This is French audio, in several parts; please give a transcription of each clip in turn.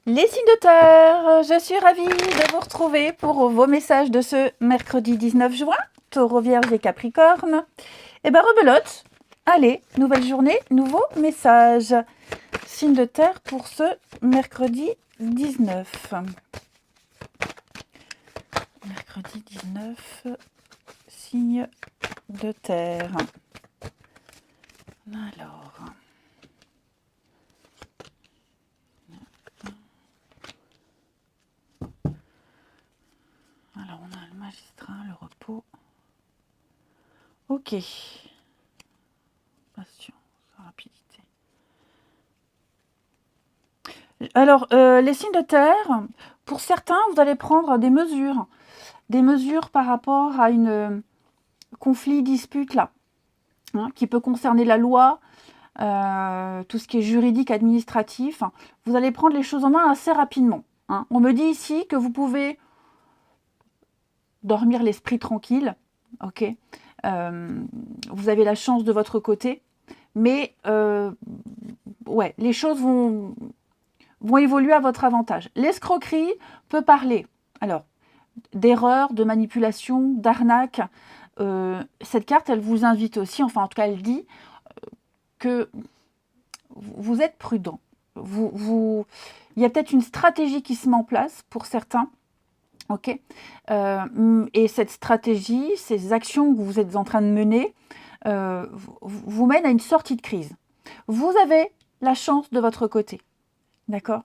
Les signes de terre, je suis ravie de vous retrouver pour vos messages de ce mercredi 19 juin, Taureau, Vierge et Capricorne. Eh ben rebelote, allez, nouvelle journée, nouveau message. Signe de terre pour ce mercredi 19. Mercredi 19, signe de terre. Alors... Alors, on a le magistrat, le repos. Ok. Patience, rapidité. Alors, les signes de terre, pour certains, vous allez prendre des mesures. Des mesures par rapport à une conflit, dispute, là, hein, qui peut concerner la loi, tout ce qui est juridique, administratif. Vous allez prendre les choses en main assez rapidement. Hein. On me dit ici que vous pouvez dormir l'esprit tranquille, ok. Vous avez la chance de votre côté, mais ouais, les choses vont évoluer à votre avantage. L'escroquerie peut parler, alors, d'erreurs, de manipulation, d'arnaque. Cette carte, elle vous invite aussi, enfin en tout cas elle dit que vous êtes prudent. Il y a peut-être une stratégie qui se met en place pour certains. Ok, et cette stratégie, ces actions que vous êtes en train de mener, vous mènent à une sortie de crise. Vous avez la chance de votre côté, d'accord?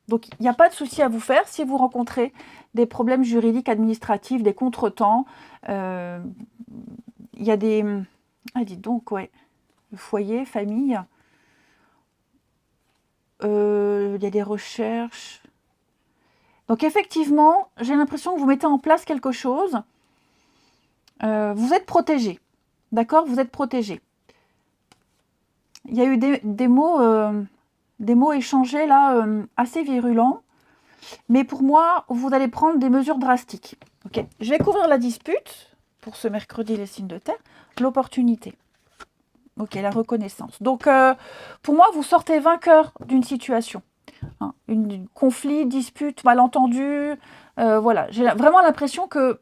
Donc, il n'y a pas de souci à vous faire si vous rencontrez des problèmes juridiques, administratifs, des contretemps. Il y a des... Ah, dites donc, ouais. Foyer, famille. Il y a des recherches... Donc effectivement, j'ai l'impression que vous mettez en place quelque chose. Vous êtes protégé. D'accord? Vous êtes protégé. Il y a eu des mots échangés là, assez virulents. Mais pour moi, vous allez prendre des mesures drastiques. Okay. Je vais couvrir la dispute, pour ce mercredi, les signes de terre. L'opportunité. Ok, la reconnaissance. Donc, pour moi, vous sortez vainqueur d'une situation. Hein, une conflit, dispute, malentendu. Voilà, j'ai vraiment l'impression que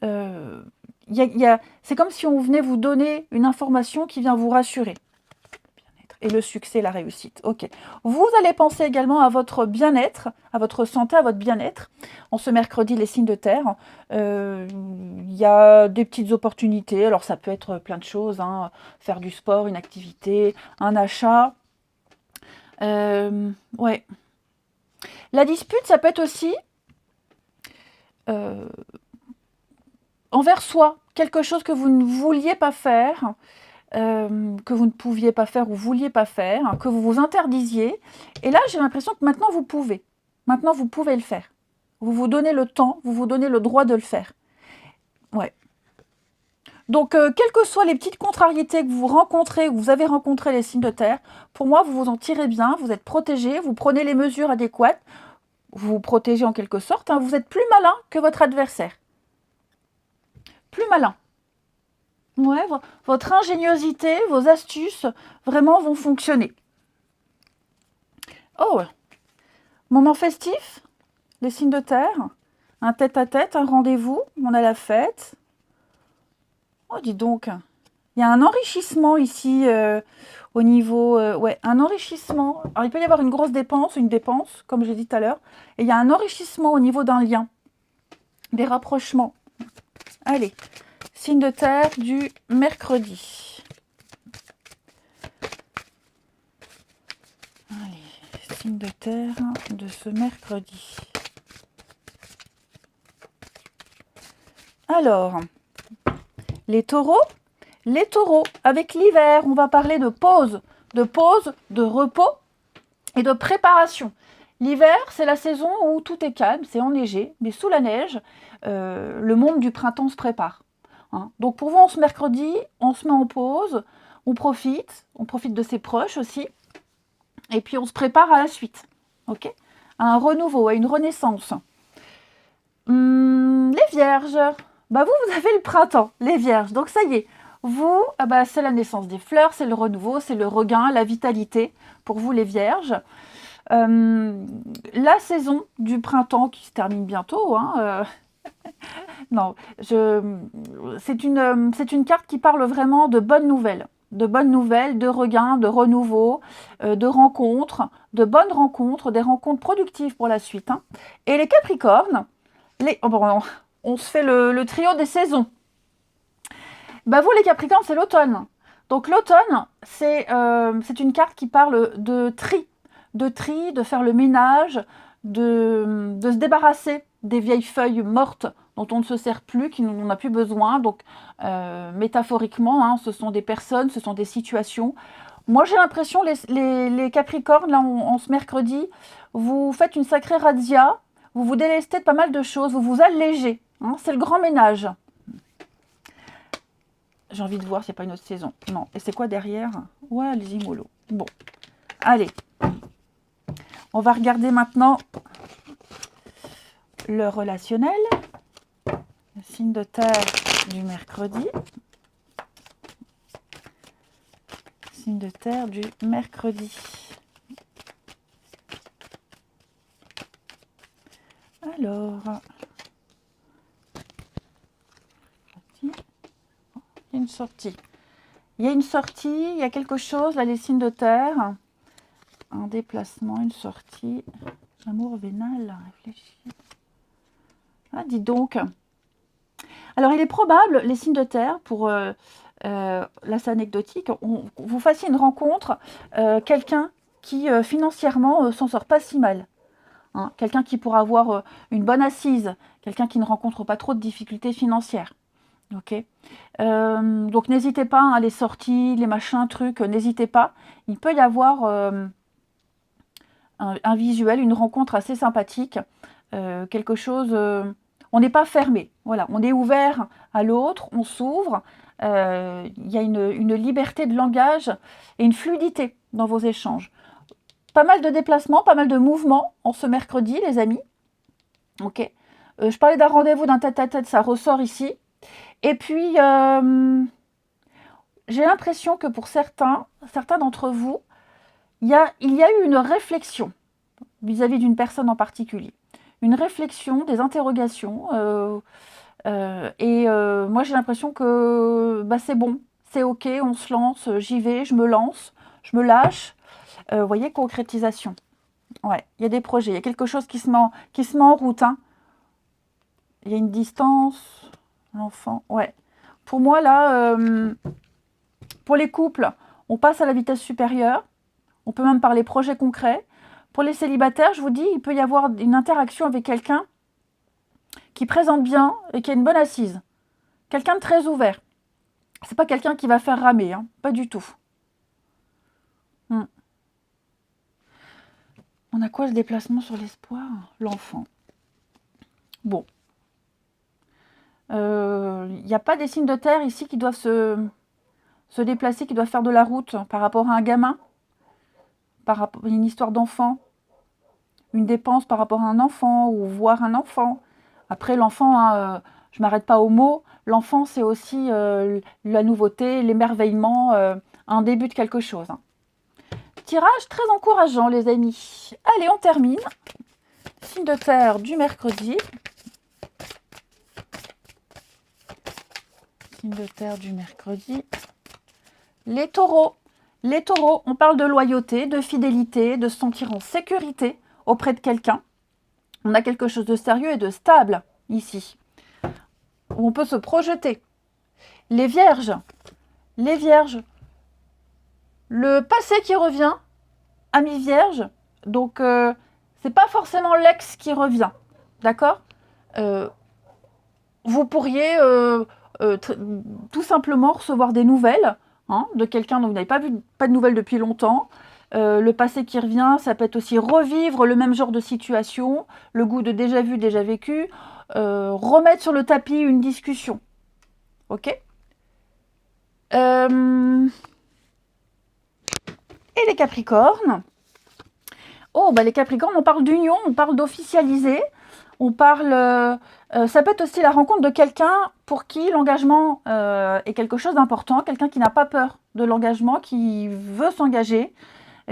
c'est comme si on venait vous donner une information qui vient vous rassurer. Et le succès, la réussite. Ok. Vous allez penser également à votre bien-être, à votre santé, à votre bien-être. En ce mercredi, les signes de terre, il y a des petites opportunités. Alors, ça peut être plein de choses. Hein, faire du sport, une activité, un achat. Ouais. La dispute, ça peut être aussi envers soi. Quelque chose que vous ne vouliez pas faire. Que vous ne pouviez pas faire ou vouliez pas faire, que vous vous interdisiez. Et là, j'ai l'impression que maintenant, vous pouvez. Maintenant, vous pouvez le faire. Vous vous donnez le temps, vous vous donnez le droit de le faire. Ouais. Donc, quelles que soient les petites contrariétés que vous rencontrez, que vous avez rencontrées les signes de terre, pour moi, vous vous en tirez bien, vous êtes protégé, vous prenez les mesures adéquates, vous vous protégez en quelque sorte, hein, vous êtes plus malin que votre adversaire. Plus malin. Ouais, votre ingéniosité, vos astuces, vraiment vont fonctionner. Oh, moment festif, les signes de terre, un tête-à-tête, un rendez-vous, on a la fête. Oh, dis donc, il y a un enrichissement ici au niveau... ouais, un enrichissement. Alors, il peut y avoir une grosse dépense, une dépense, comme j'ai dit tout à l'heure. Et il y a un enrichissement au niveau d'un lien, des rapprochements. Allez, signe de terre du mercredi. Allez, signe de terre de ce mercredi. Alors, les taureaux, avec l'hiver, on va parler de pause, de repos et de préparation. L'hiver, c'est la saison où tout est calme, c'est enneigé, mais sous la neige, le monde du printemps se prépare. Hein. Donc pour vous, on se mercredi, on se met en pause, on profite de ses proches aussi, et puis on se prépare à la suite, ok, à un renouveau, à une renaissance. Les vierges, bah vous avez le printemps, les vierges, donc ça y est, vous, ah bah c'est la naissance des fleurs, c'est le renouveau, c'est le regain, la vitalité, pour vous les vierges. La saison du printemps qui se termine bientôt, hein, non, c'est une carte qui parle vraiment de bonnes nouvelles. De bonnes nouvelles, de regain, de renouveau, de rencontres, de bonnes rencontres, des rencontres productives pour la suite, hein. Et les Capricornes, oh, bon, on se fait le trio des saisons. Bah vous les Capricornes, c'est l'automne. Donc l'automne, c'est une carte qui parle de tri, de faire le ménage, de se débarrasser des vieilles feuilles mortes dont on ne se sert plus, qui n'en a plus besoin. Donc métaphoriquement, hein, ce sont des personnes, ce sont des situations. Moi j'ai l'impression, les Capricornes, là en ce mercredi, vous faites une sacrée razzia, vous vous délestez de pas mal de choses, vous vous allégez, hein, c'est le grand ménage. J'ai envie de voir s'il n'y a pas une autre saison. Non. Et c'est quoi derrière? Ouais, les Immolo. Bon. Allez. On va regarder maintenant le relationnel. Le signe de terre du mercredi. Signe de terre du mercredi. Alors... Il y a une sortie. Il y a une sortie, il y a quelque chose, là, les signes de terre. Un déplacement, une sortie. Amour vénal, réfléchis. Ah, dis donc. Alors, il est probable, les signes de terre, pour là, c'est anecdotique, vous fassiez une rencontre, quelqu'un qui financièrement s'en sort pas si mal. Hein, quelqu'un qui pourra avoir une bonne assise, quelqu'un qui ne rencontre pas trop de difficultés financières. Ok, donc n'hésitez pas, hein, les sorties, les machins, trucs, n'hésitez pas. Il peut y avoir un visuel, une rencontre assez sympathique, quelque chose. On n'est pas fermé, voilà, on est ouvert à l'autre, on s'ouvre. Il y a une liberté de langage et une fluidité dans vos échanges. Pas mal de déplacements, pas mal de mouvements en ce mercredi, les amis. Ok, je parlais d'un rendez-vous, d'un tête-à-tête, ça ressort ici. Et puis, j'ai l'impression que pour certains d'entre vous, il y a eu une réflexion vis-à-vis d'une personne en particulier. Une réflexion, des interrogations. Moi, j'ai l'impression que bah, c'est bon, c'est OK, on se lance, j'y vais, je me lance, je me lâche. Vous voyez, concrétisation. Ouais, il y a des projets, il y a quelque chose qui se met en route, hein. Il y a une distance, l'enfant, ouais. Pour moi, là, pour les couples, on passe à la vitesse supérieure. On peut même parler projet concret. Pour les célibataires, je vous dis, il peut y avoir une interaction avec quelqu'un qui présente bien et qui a une bonne assise. Quelqu'un de très ouvert. C'est pas quelqu'un qui va faire ramer, hein, pas du tout. On a quoi le déplacement sur l'espoir? L'enfant. Bon. Il n'y a pas des signes de terre ici qui doivent se déplacer, qui doivent faire de la route par rapport à un gamin, par rapport à une histoire d'enfant, une dépense par rapport à un enfant ou voir un enfant. Après, l'enfant, hein, je ne m'arrête pas au mot, l'enfant, c'est aussi la nouveauté, l'émerveillement, un début de quelque chose. Hein. Tirage très encourageant, les amis. Allez, on termine. Signe de terre du mercredi. Signe de terre du mercredi. Les taureaux. Les taureaux, on parle de loyauté, de fidélité, de se sentir en sécurité auprès de quelqu'un. On a quelque chose de sérieux et de stable ici. Où on peut se projeter. Les vierges. Les vierges. Le passé qui revient, ami vierge. Donc, c'est pas forcément l'ex qui revient. D'accord? Vous pourriez tout simplement recevoir des nouvelles, hein, de quelqu'un dont vous n'avez pas de nouvelles depuis longtemps. Le passé qui revient, ça peut être aussi revivre le même genre de situation, le goût de déjà vu, déjà vécu, remettre sur le tapis une discussion. Ok? Et les Capricornes? Oh, bah les Capricornes, on parle d'union, on parle d'officialiser, on parle... ça peut être aussi la rencontre de quelqu'un pour qui l'engagement est quelque chose d'important, quelqu'un qui n'a pas peur de l'engagement, qui veut s'engager,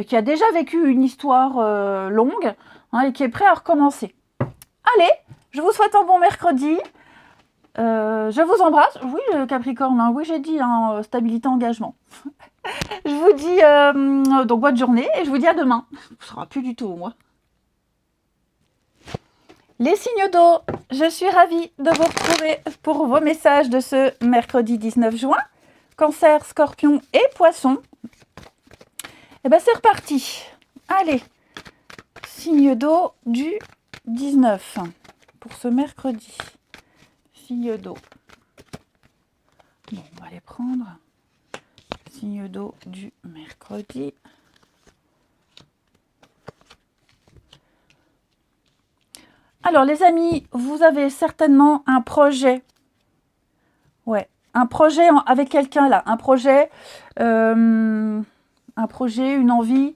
qui a déjà vécu une histoire longue, hein, et qui est prêt à recommencer. Allez, je vous souhaite un bon mercredi. Je vous embrasse. Oui, Capricorne, hein, oui, j'ai dit, hein, stabilité, engagement. Je vous dis donc bonne journée et je vous dis à demain. Ce sera plus du tout, moi. Les signes d'eau, je suis ravie de vous retrouver pour vos messages de ce mercredi 19 juin. Cancer, Scorpion et Poisson. Et bien c'est reparti. Allez, signe d'eau du 19 pour ce mercredi. Signe d'eau. Bon, on va les prendre. Signe d'eau du mercredi. Alors les amis, vous avez certainement un projet. Ouais, un projet avec quelqu'un là. Un projet, une envie.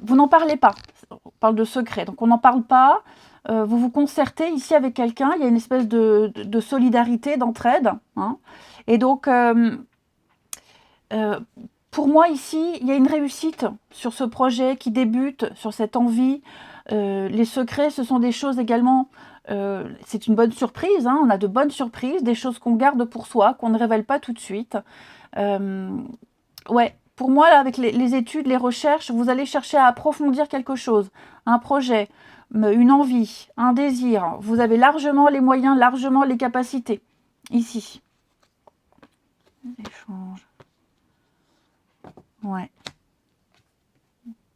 Vous n'en parlez pas. On parle de secret, donc on n'en parle pas. Vous vous concertez ici avec quelqu'un. Il y a une espèce de solidarité, d'entraide. Hein. Et donc, pour moi ici, il y a une réussite sur ce projet qui débute, sur cette envie. Les secrets, ce sont des choses également, c'est une bonne surprise, hein, on a de bonnes surprises, des choses qu'on garde pour soi, qu'on ne révèle pas tout de suite. Ouais, pour moi, là, avec les études, les recherches, vous allez chercher à approfondir quelque chose, un projet, une envie, un désir. Vous avez largement les moyens, largement les capacités, ici. Échange. Ouais.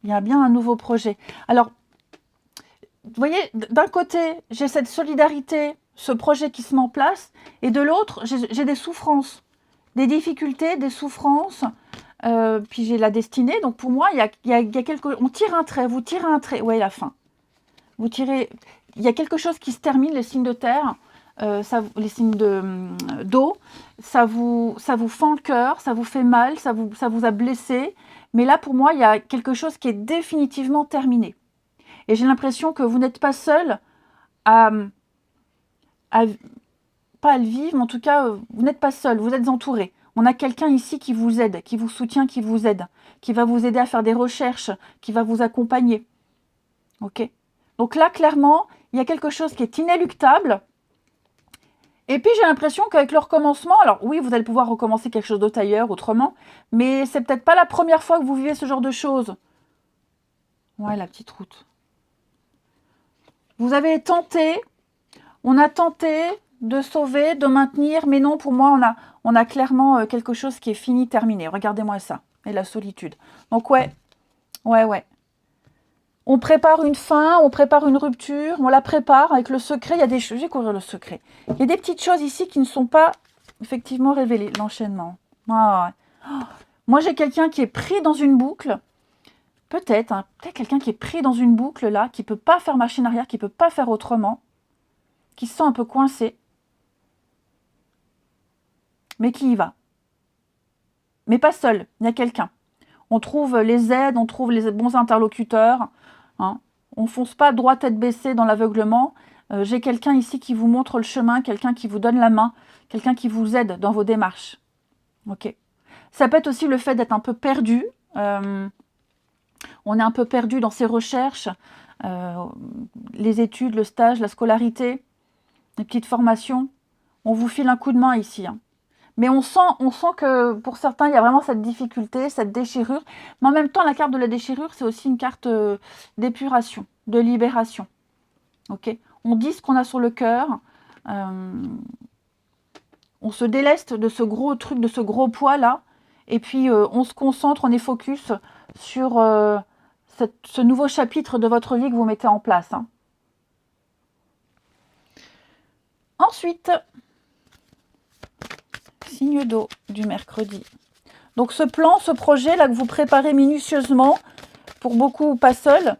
Il y a bien un nouveau projet. Alors, vous voyez, d'un côté, j'ai cette solidarité, ce projet qui se met en place, et de l'autre, j'ai des souffrances, des difficultés, des souffrances, puis j'ai la destinée. Donc pour moi, il y a quelque... On tire un trait, vous tirez un trait, ouais, la fin. Vous tirez... Il y a quelque chose qui se termine, les signes de terre, les signes d'eau, ça vous fend le cœur, ça vous fait mal, ça vous a blessé. Mais là, pour moi, il y a quelque chose qui est définitivement terminé. Et j'ai l'impression que vous n'êtes pas seul pas à le vivre, mais en tout cas, vous n'êtes pas seul, vous êtes entouré. On a quelqu'un ici qui vous aide, qui vous soutient, qui vous aide, qui va vous aider à faire des recherches, qui va vous accompagner. Ok? Donc là, clairement, il y a quelque chose qui est inéluctable. Et puis, j'ai l'impression qu'avec le recommencement, alors oui, vous allez pouvoir recommencer quelque chose d'autre ailleurs, autrement, mais c'est peut-être pas la première fois que vous vivez ce genre de choses. Ouais, la petite route. Vous avez tenté, on a tenté de sauver, de maintenir, mais non, pour moi, on a clairement quelque chose qui est fini, terminé. Regardez-moi ça. Et la solitude. Donc, ouais. On prépare une fin, on prépare une rupture, on la prépare avec le secret. Il y a des choses, j'ai couvert le secret. Il y a des petites choses ici qui ne sont pas effectivement révélées. L'enchaînement. Ah, ouais. Oh. Moi, j'ai quelqu'un qui est pris dans une boucle. Peut-être, hein, peut-être quelqu'un qui est pris dans une boucle là, qui ne peut pas faire machine arrière, qui ne peut pas faire autrement, qui se sent un peu coincé, mais qui y va. Mais pas seul, il y a quelqu'un. On trouve les aides, on trouve les bons interlocuteurs. Hein. On ne fonce pas droit tête baissée dans l'aveuglement. J'ai quelqu'un ici qui vous montre le chemin, quelqu'un qui vous donne la main, quelqu'un qui vous aide dans vos démarches. Ok. Ça peut être aussi le fait d'être un peu perdu. On est un peu perdu dans ses recherches, les études, le stage, la scolarité, les petites formations. On vous file un coup de main ici. Hein. Mais on sent que pour certains, il y a vraiment cette difficulté, cette déchirure. Mais en même temps, la carte de la déchirure, c'est aussi une carte d'épuration, de libération. Okay, on dit ce qu'on a sur le cœur. On se déleste de ce gros truc, de ce gros poids-là. Et puis, on se concentre, on est focus sur ce nouveau chapitre de votre vie que vous mettez en place. Hein. Ensuite, signe d'eau du mercredi. Donc ce plan, ce projet là que vous préparez minutieusement, pour beaucoup pas seul,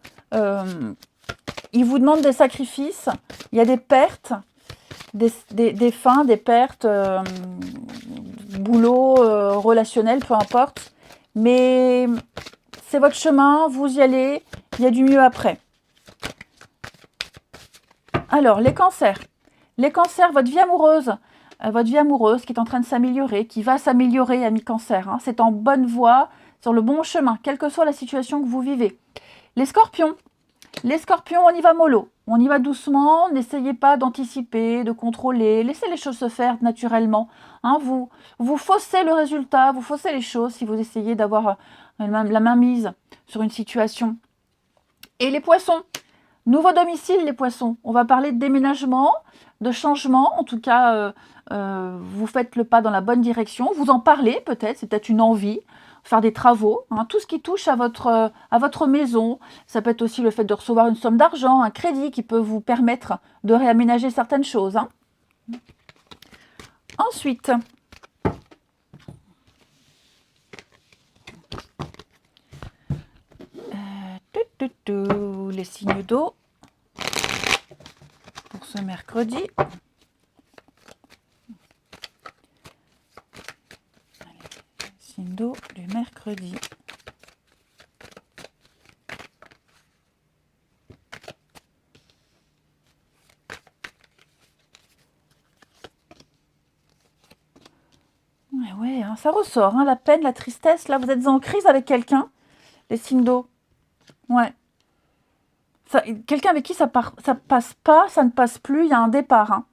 il vous demande des sacrifices, il y a des pertes, des fins, des pertes, boulot, relationnel, peu importe. Mais c'est votre chemin, vous y allez, il y a du mieux après. Alors, les cancers. Les cancers, votre vie amoureuse qui est en train de s'améliorer, qui va s'améliorer, amis cancer. Hein, c'est en bonne voie, sur le bon chemin, quelle que soit la situation que vous vivez. Les scorpions, on y va mollo, on y va doucement, n'essayez pas d'anticiper, de contrôler, laissez les choses se faire naturellement. Hein, vous faussez le résultat, vous faussez les choses si vous essayez d'avoir la main mise sur une situation. Et les poissons, nouveau domicile les poissons, on va parler de déménagement, de changement, en tout cas vous faites le pas dans la bonne direction, vous en parlez peut-être, c'est peut-être une envie, faire des travaux, hein, tout ce qui touche à votre maison. Ça peut être aussi le fait de recevoir une somme d'argent, un crédit qui peut vous permettre de réaménager certaines choses. Hein. Ensuite, les signes d'eau pour ce mercredi. Signe d'eau du mercredi. Ouais, hein, ça ressort, hein, la peine, la tristesse. Là, vous êtes en crise avec quelqu'un, les signes d'eau. Ouais. Quelqu'un avec qui ça passe pas, ça ne passe plus, il y a un départ. Hein.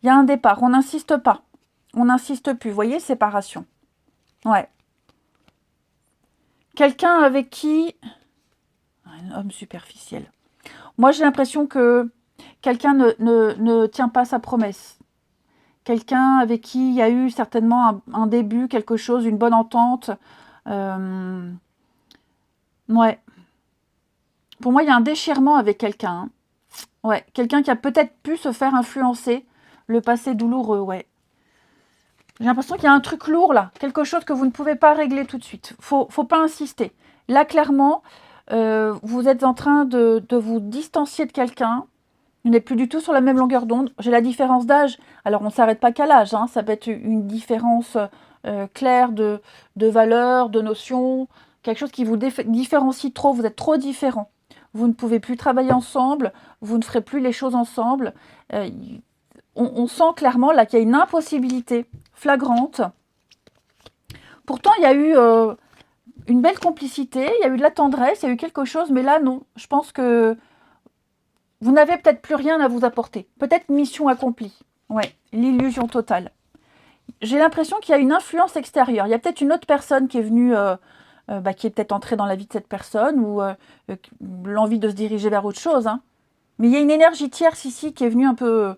Il y a un départ, on n'insiste pas. On n'insiste plus, vous voyez, séparation. Ouais. Quelqu'un avec qui... Un homme superficiel. Moi, j'ai l'impression que quelqu'un ne tient pas sa promesse. Quelqu'un avec qui il y a eu certainement un début, quelque chose, une bonne entente. Ouais. Pour moi, il y a un déchirement avec quelqu'un. Hein. Ouais. Quelqu'un qui a peut-être pu se faire influencer. Le passé douloureux, ouais. J'ai l'impression qu'il y a un truc lourd là. Quelque chose que vous ne pouvez pas régler tout de suite. Faut pas insister. Là, clairement, vous êtes en train de vous distancier de quelqu'un. Vous n'êtes plus du tout sur la même longueur d'onde. J'ai la différence d'âge. Alors, on ne s'arrête pas qu'à l'âge. Hein. Ça peut être une différence claire de valeur, de notion. Quelque chose qui vous différencie trop. Vous êtes trop différents. Vous ne pouvez plus travailler ensemble. Vous ne ferez plus les choses ensemble. On sent clairement là qu'il y a une impossibilité flagrante. Pourtant, il y a eu une belle complicité. Il y a eu de la tendresse. Il y a eu quelque chose. Mais là, non. Je pense que... vous n'avez peut-être plus rien à vous apporter. Peut-être mission accomplie. Ouais, l'illusion totale. J'ai l'impression qu'il y a une influence extérieure. Il y a peut-être une autre personne qui est venue, qui est peut-être entrée dans la vie de cette personne ou l'envie de se diriger vers autre chose. Hein. Mais il y a une énergie tierce ici qui est venue un peu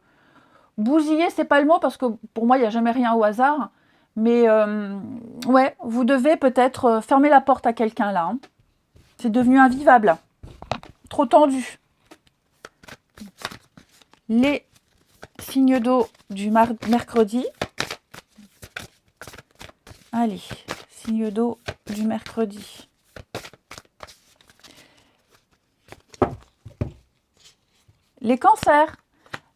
bousiller, c'est pas le mot parce que pour moi, il n'y a jamais rien au hasard. Mais ouais, vous devez peut-être fermer la porte à quelqu'un là. Hein. C'est devenu invivable. Trop tendu. Les signes d'eau du mercredi. Allez, signe d'eau du mercredi. Les cancers.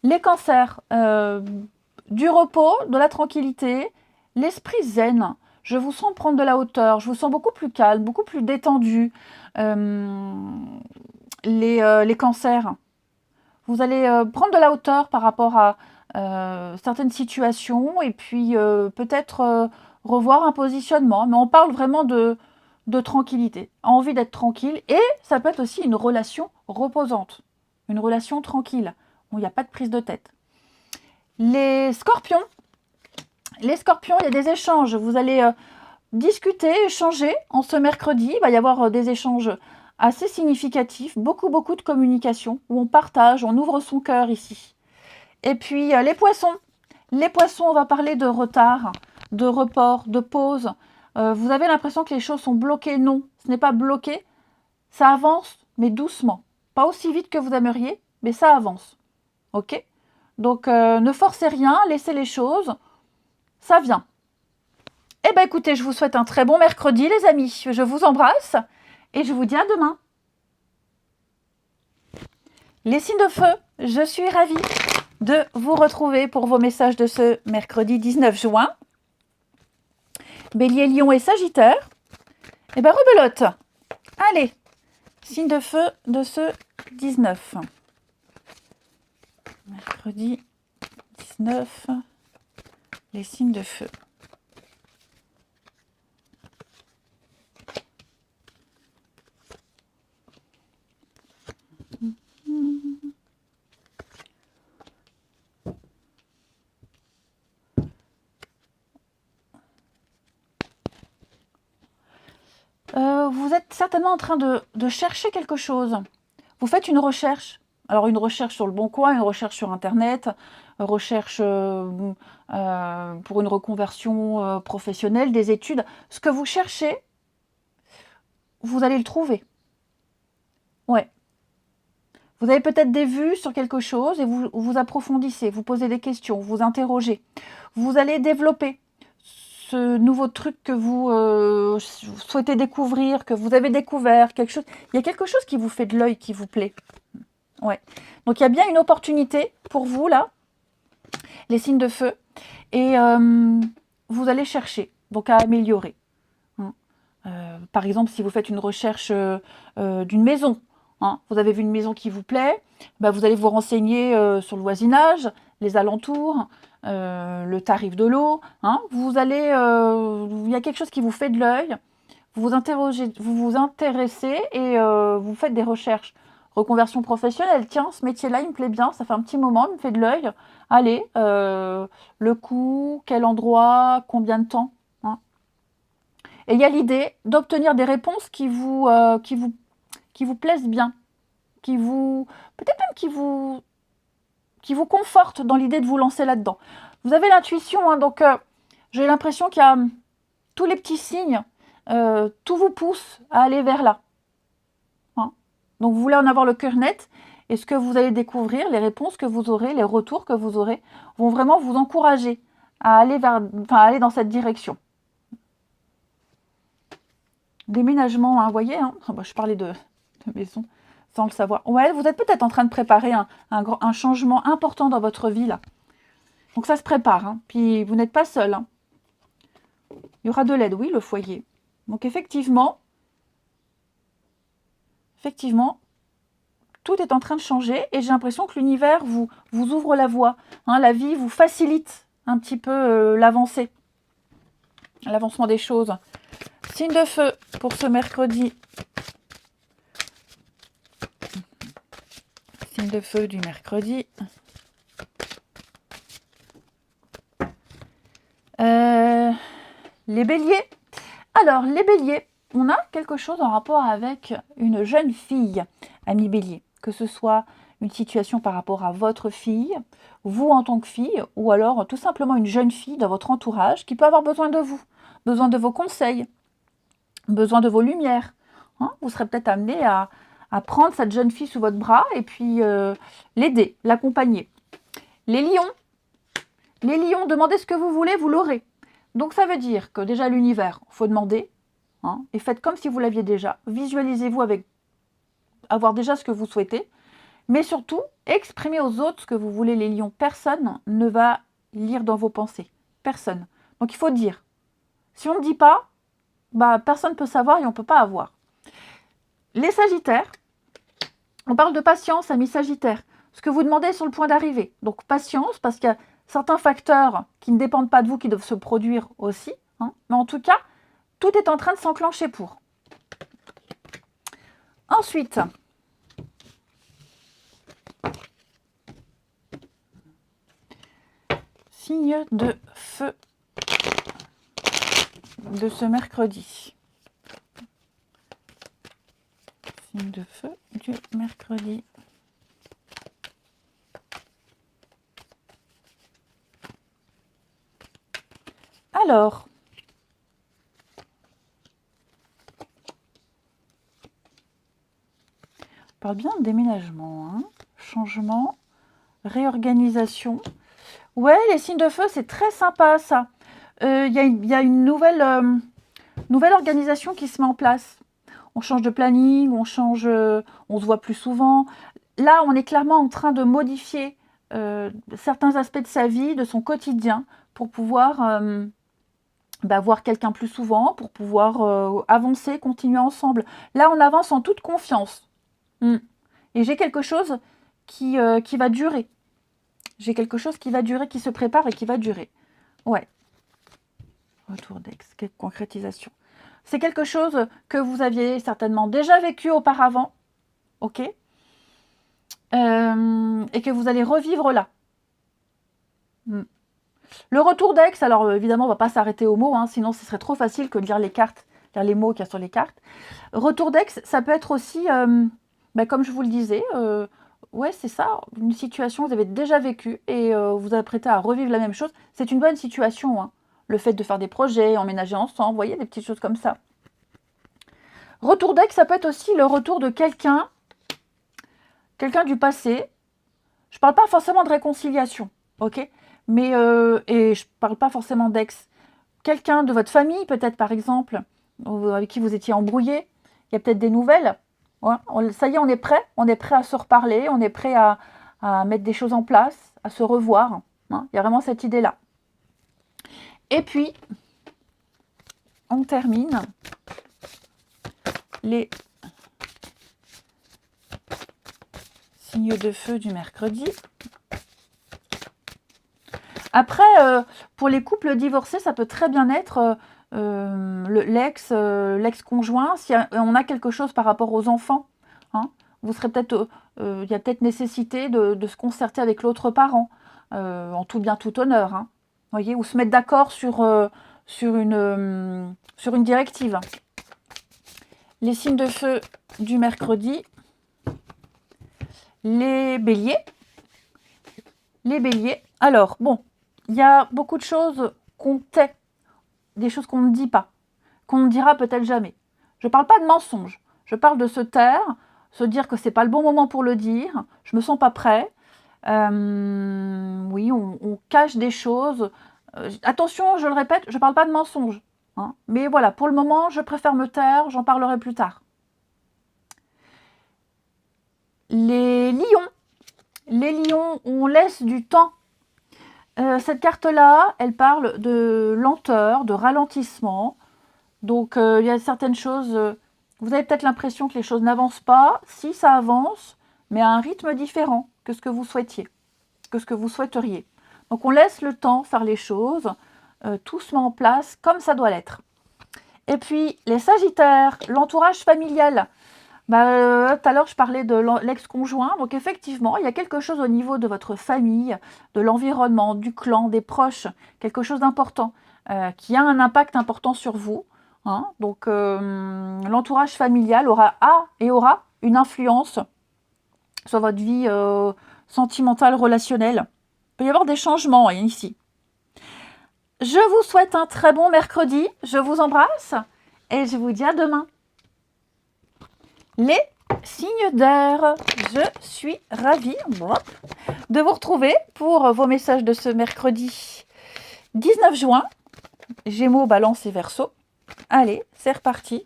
Les cancers. Du repos, de la tranquillité, l'esprit zen. Je vous sens prendre de la hauteur. Je vous sens beaucoup plus calme, beaucoup plus détendu. Les cancers. Vous allez prendre de la hauteur par rapport à certaines situations et puis peut-être revoir un positionnement. Mais on parle vraiment de tranquillité, envie d'être tranquille. Et ça peut être aussi une relation reposante, une relation tranquille, où il n'y a pas de prise de tête. Les scorpions, il y a des échanges. Vous allez discuter, échanger en ce mercredi. Il va y avoir des échanges assez significatif, beaucoup de communication, où on partage, on ouvre son cœur ici. Et puis les poissons, on va parler de retard, de report, de pause. Vous avez l'impression que les choses sont bloquées. Non, ce n'est pas bloqué, ça avance, mais doucement. Pas aussi vite que vous aimeriez, mais ça avance. Ok? Donc ne forcez rien, laissez les choses, ça vient. Eh bien écoutez, je vous souhaite un très bon mercredi les amis. Je vous embrasse. Et je vous dis à demain. Les signes de feu, je suis ravie de vous retrouver pour vos messages de ce mercredi 19 juin. Bélier, Lion et Sagittaire. Et bien rebelote. Allez, signe de feu de ce 19. Mercredi 19, les signes de feu. êtes certainement en train de chercher quelque chose. Vous faites une recherche. Alors, une recherche sur le Bon Coin, une recherche sur Internet, une recherche pour une reconversion professionnelle, des études. Ce que vous cherchez, vous allez le trouver. Ouais. Vous avez peut-être des vues sur quelque chose et vous approfondissez, vous posez des questions, vous interrogez. Vous allez développer ce nouveau truc que vous souhaitez découvrir, que vous avez découvert, quelque chose. Il y a quelque chose qui vous fait de l'œil, qui vous plaît. Ouais. Donc il y a bien une opportunité pour vous là, les signes de feu, et vous allez chercher, donc à améliorer. Par exemple, si vous faites une recherche d'une maison, vous avez vu une maison qui vous plaît, bah, vous allez vous renseigner sur le voisinage, les alentours, le tarif de l'eau. Vous allez, il y a quelque chose qui vous fait de l'œil, vous vous interrogez, vous vous intéressez et vous faites des recherches. Reconversion professionnelle, tiens, ce métier-là, il me plaît bien, ça fait un petit moment, il me fait de l'œil. Allez, le coût, quel endroit, combien de temps. Et il y a l'idée d'obtenir des réponses qui vous plaisent bien, peut-être même qui vous confortent dans l'idée de vous lancer là-dedans. Vous avez l'intuition, donc j'ai l'impression qu'il y a tous les petits signes, tout vous pousse à aller vers là. Donc vous voulez en avoir le cœur net, et ce que vous allez découvrir, les réponses que vous aurez, les retours que vous aurez, vont vraiment vous encourager à aller dans cette direction. Déménagement, vous voyez, je parlais de maison sans le savoir. Ouais, vous êtes peut-être en train de préparer un changement important dans votre vie, là. Donc ça se prépare, puis vous n'êtes pas seul. Il y aura de l'aide, oui, le foyer. Donc effectivement, tout est en train de changer, et j'ai l'impression que l'univers vous ouvre la voie. La vie vous facilite un petit peu l'avancement des choses. Signe de feu pour ce mercredi. Signe de feu du mercredi. Les béliers. Alors, les béliers, on a quelque chose en rapport avec une jeune fille, ami bélier. Que ce soit une situation par rapport à votre fille, vous en tant que fille, ou alors tout simplement une jeune fille dans votre entourage qui peut avoir besoin de vous, besoin de vos conseils, besoin de vos lumières. Vous serez peut-être amené à prendre cette jeune fille sous votre bras et puis l'aider, l'accompagner. Les lions, demandez ce que vous voulez, vous l'aurez. Donc ça veut dire que déjà l'univers, il faut demander, et faites comme si vous l'aviez déjà. Visualisez-vous avec avoir déjà ce que vous souhaitez, mais surtout, exprimez aux autres ce que vous voulez, les lions. Personne ne va lire dans vos pensées. Personne. Donc il faut dire. Si on ne dit pas, personne ne peut savoir et on ne peut pas avoir. Les sagittaires, on parle de patience, amis sagittaires. Ce que vous demandez est sur le point d'arriver. Donc patience, parce qu'il y a certains facteurs qui ne dépendent pas de vous, qui doivent se produire aussi. Mais en tout cas, tout est en train de s'enclencher pour. Ensuite, signe de feu de ce mercredi. Signe de feu du mercredi. Alors, on parle bien de déménagement, changement, réorganisation. Ouais, les signes de feu, c'est très sympa ça. Il y a une nouvelle organisation qui se met en place. On change de planning, on se voit plus souvent. Là, on est clairement en train de modifier certains aspects de sa vie, de son quotidien, pour pouvoir voir quelqu'un plus souvent, pour pouvoir avancer, continuer ensemble. Là, on avance en toute confiance. Et j'ai quelque chose qui va durer. J'ai quelque chose qui va durer, qui se prépare et qui va durer. Ouais. Retour d'ex, concrétisation. C'est quelque chose que vous aviez certainement déjà vécu auparavant, ok, et que vous allez revivre là. Le retour d'ex, alors évidemment, on ne va pas s'arrêter au mot, sinon ce serait trop facile que de lire les cartes les mots qu'il y a sur les cartes. Retour d'ex, ça peut être aussi, comme je vous le disais, ouais, c'est ça, une situation que vous avez déjà vécue et vous apprêtez à revivre la même chose. C'est une bonne situation, hein. Le fait de faire des projets, emménager ensemble, vous voyez, des petites choses comme ça. Retour d'ex, ça peut être aussi le retour de quelqu'un du passé. Je ne parle pas forcément de réconciliation, ok? Mais, et je ne parle pas forcément d'ex. Quelqu'un de votre famille, peut-être par exemple, avec qui vous étiez embrouillé, il y a peut-être des nouvelles. Ouais, ça y est, on est prêt à se reparler, on est prêt à mettre des choses en place, à se revoir. Hein. Il y a vraiment cette idée-là. Et puis, on termine les signes de feu du mercredi. Après, pour les couples divorcés, ça peut très bien être l'ex-conjoint, si on a quelque chose par rapport aux enfants. Hein, vous serez peut-être, il y a peut-être nécessité de se concerter avec l'autre parent, en tout bien, tout honneur. Hein, voyez, ou se mettre d'accord sur une directive. Les signes de feu du mercredi. Les béliers. Les béliers. Alors, bon, il y a beaucoup de choses qu'on tait, des choses qu'on ne dit pas, qu'on ne dira peut-être jamais. Je ne parle pas de mensonges, je parle de se taire, se dire que c'est pas le bon moment pour le dire, je me sens pas prêt. Oui, on cache des choses. Attention, je le répète, je ne parle pas de mensonges. Hein, mais voilà, pour le moment, je préfère me taire, j'en parlerai plus tard. Les lions. Les lions, on laisse du temps. Cette carte-là, elle parle de lenteur, de ralentissement. Donc, il y a certaines choses, vous avez peut-être l'impression que les choses n'avancent pas. Si, ça avance, mais à un rythme différent que ce que vous souhaitiez, que ce que vous souhaiteriez. Donc, on laisse le temps faire les choses, tout se met en place comme ça doit l'être. Et puis, les sagittaires, l'entourage familial. Tout à l'heure, je parlais de l'ex-conjoint. Donc, effectivement, il y a quelque chose au niveau de votre famille, de l'environnement, du clan, des proches, quelque chose d'important, qui a un impact important sur vous. Hein. Donc, l'entourage familial aura une influence sur votre vie sentimentale, relationnelle. Il peut y avoir des changements ici. Je vous souhaite un très bon mercredi. Je vous embrasse et je vous dis à demain. Les signes d'air, je suis ravie de vous retrouver pour vos messages de ce mercredi 19 juin. Gémeaux, Balance et Verseau. Allez, c'est reparti.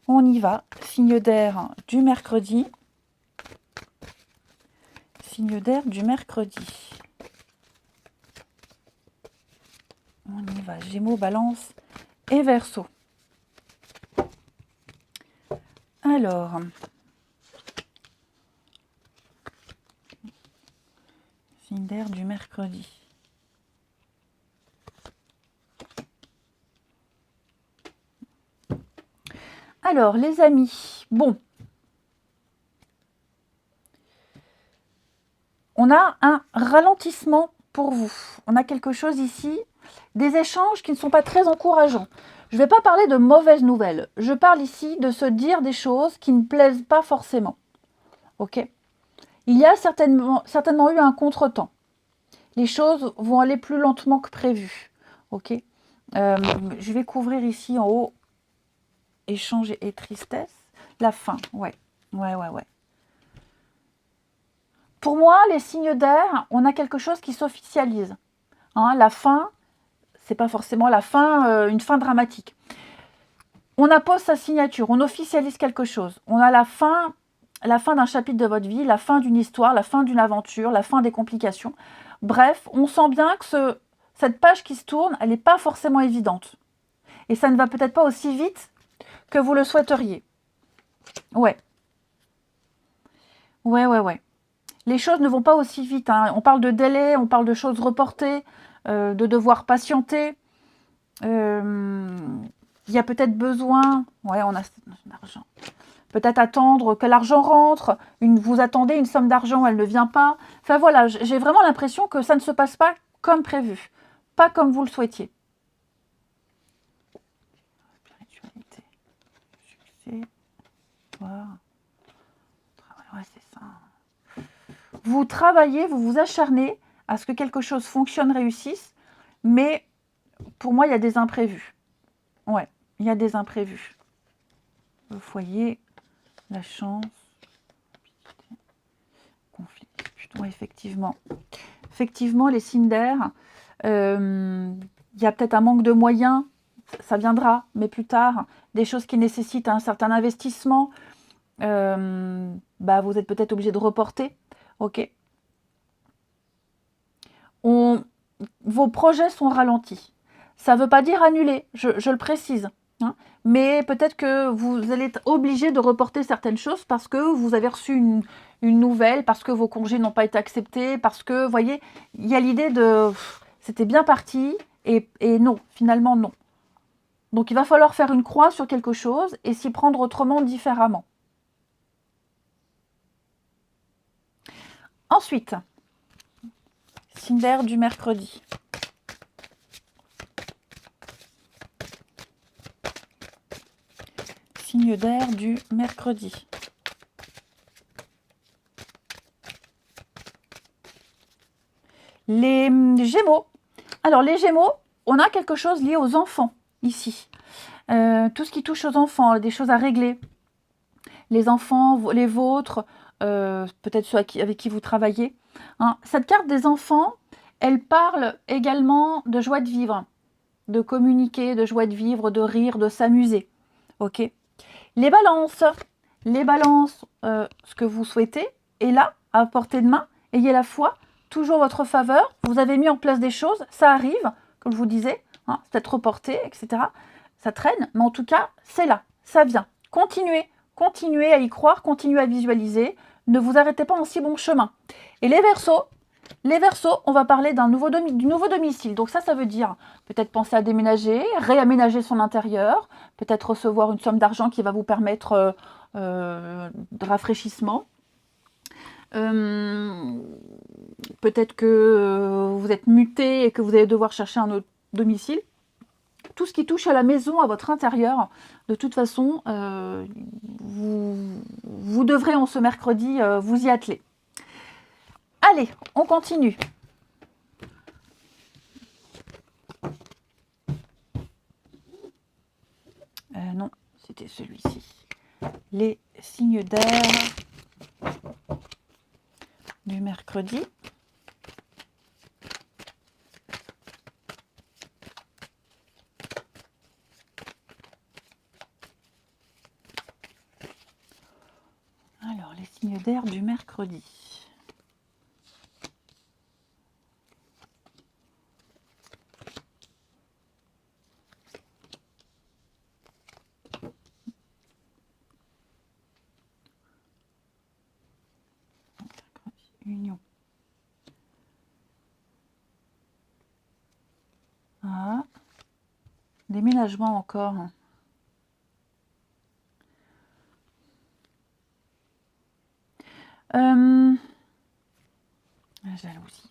On y va. Signe d'air du mercredi. Signe d'air du mercredi. On y va. Gémeaux, Balance et Verseau. Alors, signe d'air du mercredi. Alors, les amis, bon. On a un ralentissement pour vous. On a quelque chose ici, des échanges qui ne sont pas très encourageants. Je ne vais pas parler de mauvaises nouvelles. Je parle ici de se dire des choses qui ne plaisent pas forcément. Ok ? Il y a certainement eu un contretemps. Les choses vont aller plus lentement que prévu. Ok ? Je vais couvrir ici en haut échange et tristesse. La fin, ouais. Pour moi, les signes d'air, on a quelque chose qui s'officialise. Hein, la fin, c'est pas forcément la fin, une fin dramatique. On appose sa signature, on officialise quelque chose. On a la fin d'un chapitre de votre vie, la fin d'une histoire, la fin d'une aventure, la fin des complications. Bref, on sent bien que cette page qui se tourne, elle n'est pas forcément évidente. Et ça ne va peut-être pas aussi vite que vous le souhaiteriez. Ouais. Les choses ne vont pas aussi vite. Hein. On parle de délai, on parle de choses reportées, de devoir patienter. Il y a peut-être besoin, on a l'argent. Peut-être attendre que l'argent rentre. Vous attendez une somme d'argent, elle ne vient pas. Enfin voilà, j'ai vraiment l'impression que ça ne se passe pas comme prévu, pas comme vous le souhaitiez. soir. Ouais, c'est ça. Vous travaillez, vous vous acharnez à ce que quelque chose fonctionne, réussisse, mais pour moi, il y a des imprévus. Ouais, il y a des imprévus. Le foyer, la chance, conflit. Ouais, effectivement. Effectivement, les signes d'air, il y a peut-être un manque de moyens, ça viendra, mais plus tard, des choses qui nécessitent un certain investissement, vous êtes peut-être obligé de reporter, ok. Vos projets sont ralentis. Ça ne veut pas dire annulés, je le précise, hein, mais peut-être que vous allez être obligé de reporter certaines choses parce que vous avez reçu une nouvelle, parce que vos congés n'ont pas été acceptés, parce que, vous voyez, il y a l'idée de c'était bien parti et non, finalement non. Donc il va falloir faire une croix sur quelque chose et s'y prendre autrement, différemment. Ensuite, signe d'air du mercredi. Signe d'air du mercredi. Les Gémeaux. Alors les Gémeaux, on a quelque chose lié aux enfants ici. Tout ce qui touche aux enfants, des choses à régler. Les enfants, les vôtres, peut-être ceux avec qui vous travaillez. Hein. Cette carte des enfants, elle parle également de joie de vivre, de communiquer, de joie de vivre, de rire, de s'amuser. Ok. Les balances, ce que vous souhaitez est là, à portée de main. Ayez la foi, toujours votre faveur. Vous avez mis en place des choses, ça arrive, comme je vous disais, hein, c'est peut-être reporté, etc. Ça traîne, mais en tout cas, c'est là, ça vient. Continuez à y croire, continuez à visualiser. Ne vous arrêtez pas en si bon chemin. Et les Verseaux, on va parler du nouveau domicile. Donc ça veut dire peut-être penser à déménager, réaménager son intérieur, peut-être recevoir une somme d'argent qui va vous permettre de rafraîchissement. Peut-être que vous êtes muté et que vous allez devoir chercher un autre domicile. Tout ce qui touche à la maison, à votre intérieur, de toute façon, vous devrez en ce mercredi vous y atteler. Allez, on continue. Non, c'était celui-ci. Les signes d'air du mercredi. Alors, les signes d'air du mercredi. Union. Ah, déménagement encore. Jalousie.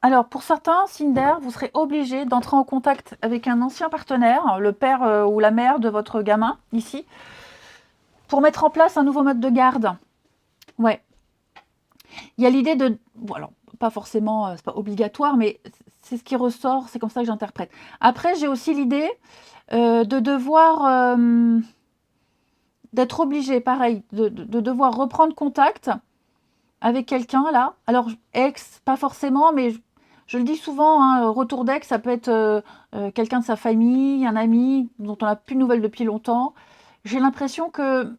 Alors, pour certains, signes d'air, vous serez obligé d'entrer en contact avec un ancien partenaire, le père ou la mère de votre gamin, ici, pour mettre en place un nouveau mode de garde. Ouais. Il y a l'idée de... Bon, alors, pas forcément, c'est pas obligatoire, mais c'est ce qui ressort, c'est comme ça que j'interprète. Après, j'ai aussi l'idée de devoir... d'être obligé, pareil, de devoir reprendre contact avec quelqu'un, là. Alors, ex, pas forcément, mais je le dis souvent, hein, retour d'ex, ça peut être quelqu'un de sa famille, un ami dont on n'a plus de nouvelles depuis longtemps. J'ai l'impression que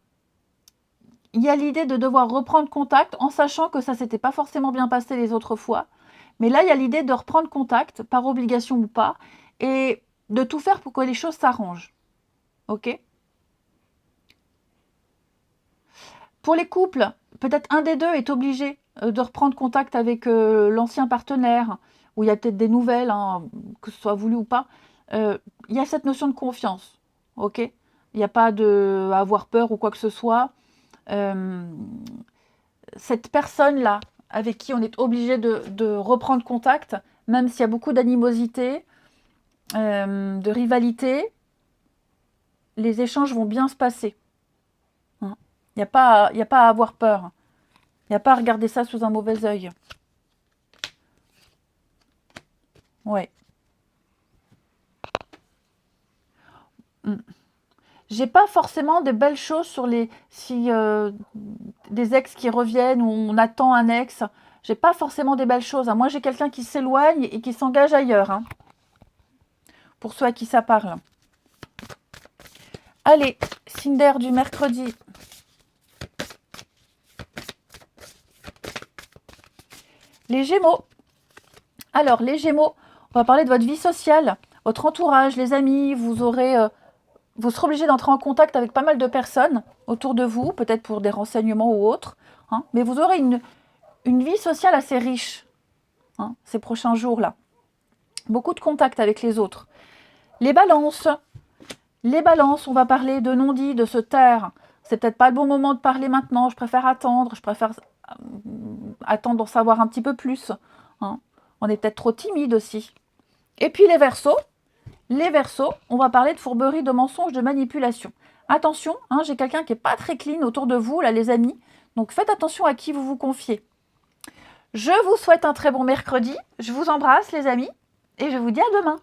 il y a l'idée de devoir reprendre contact en sachant que ça s'était pas forcément bien passé les autres fois. Mais là, il y a l'idée de reprendre contact, par obligation ou pas, et de tout faire pour que les choses s'arrangent. Ok ? Pour les couples, peut-être un des deux est obligé de reprendre contact avec l'ancien partenaire, où il y a peut-être des nouvelles, hein, que ce soit voulu ou pas. Il y a cette notion de confiance. Ok ? Il n'y a pas à avoir peur ou quoi que ce soit. Cette personne-là, avec qui on est obligé de reprendre contact, même s'il y a beaucoup d'animosité, de rivalité, les échanges vont bien se passer. Il n'y a pas à avoir peur. Il n'y a pas à regarder ça sous un mauvais œil. Ouais. J'ai pas forcément de belles choses sur les des ex qui reviennent ou on attend un ex. J'ai pas forcément des belles choses, hein. Moi, j'ai quelqu'un qui s'éloigne et qui s'engage ailleurs, hein, pour ceux à qui ça parle. Allez, Cinder du mercredi. Les Gémeaux. Alors, les Gémeaux, on va parler de votre vie sociale, votre entourage, les amis. Vous serez obligé d'entrer en contact avec pas mal de personnes autour de vous, peut-être pour des renseignements ou autres, hein, mais vous aurez une vie sociale assez riche, hein, ces prochains jours-là. Beaucoup de contacts avec les autres. Les balances, on va parler de non-dit, de se taire. C'est peut-être pas le bon moment de parler maintenant, je préfère attendre, attendre d'en savoir un petit peu plus, hein. On est peut-être trop timide aussi. Et puis les Verseaux, on va parler de fourberie, de mensonges, de manipulation. Attention, hein, j'ai quelqu'un qui n'est pas très clean autour de vous, là les amis, donc faites attention à qui vous vous confiez. Je vous souhaite un très bon mercredi, je vous embrasse les amis, et je vous dis à demain.